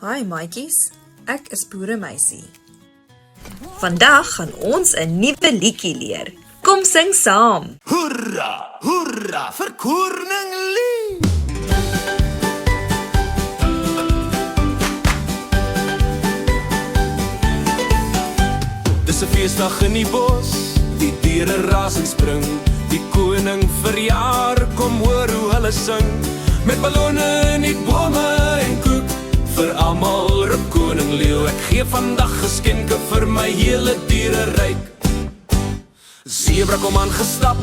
Hi maatjies, ek is Boeremeisie. Vandag gaan ons 'n nuwe liedjie leer. Kom sing saam. Hoera, hoera vir Koorninglie. Dis 'n feesdag in die bos, die diere raas en spring. Die koning verjaar, kom hoor hoe hulle sing. Met ballonne in die bome en koek, vir almal roep koning leeu. Ek gee vandag geskenke vir my hele diereryk. Zebra kom aangestap,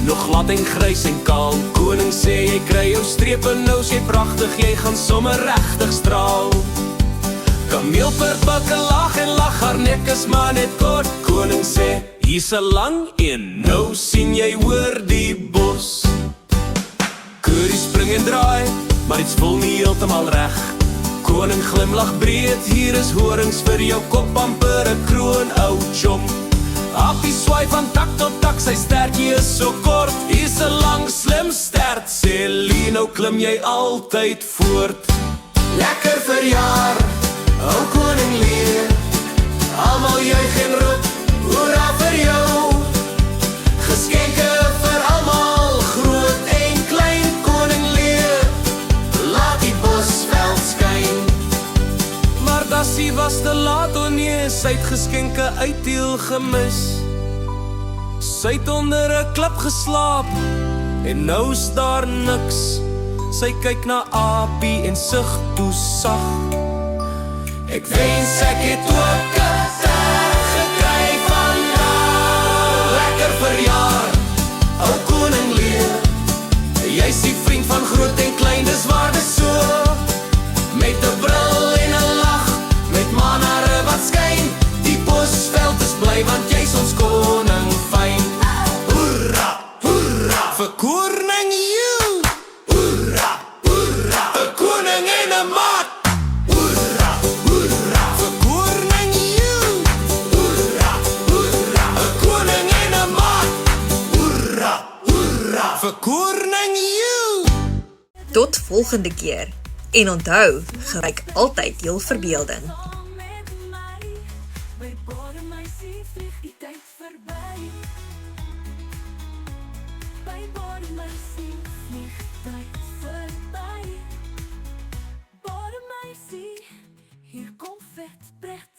nog glad en grys en kaal. Koning sê jy kry jou strepe, nou is jy pragtig, jy gaan sommer regtig straal. Kameelperd bak 'n lag en lag, haar nek is maar net kort. Koning sê, hier's 'n lang een, nou sien jy oor die bos. Curry spring en draai, maar iets voel nie heeltemal reg. Koning glimlag breed, hier is horings vir jou kop, amper 'n kroon, ou chom. Appie swaai van tak tot tak, sy stertjie is so kort. Hier's 'n lang slim stert, sê Lino, klim jy altyd voort. Lekker verjaar, ou koning leer, almal juig en roep, hoera vir jou. Geskenke vir almal, groot en klein, koning leer, laat die bosveld skyn. Maar Dassie was te laat, o nee, sy het geskenke uitdeel gemis. Sy het onder 'n klip geslaap, en nou is daar niks. Sy kyk na Appie en sug toe sag. Ek wens ek het ook 'n ster gekry vandag. Lekker verjaar, ou koning leer, jy's die vriend van groot en klein, dis waar dis so. Met 'n bril en 'n lag, met manare wat skyn, die bosveld is bly, want jy's ons koning fyn. Hoera, hoera vir koning you. Hoera, hoera, 'n koning en 'n maat. Hoera, hoera vir koning you. Hoera, hoera, 'n koning en 'n maat. Hoera, hoera vir koning you. Tot volgende keer. En onthou, gebruik altyd jou verbeelding. Kom met my, by Boeremeisie vlieg die tyd verby. By Boeremeisie vlieg tyd verby. Boeremeisie, hier kom vet, pregtig.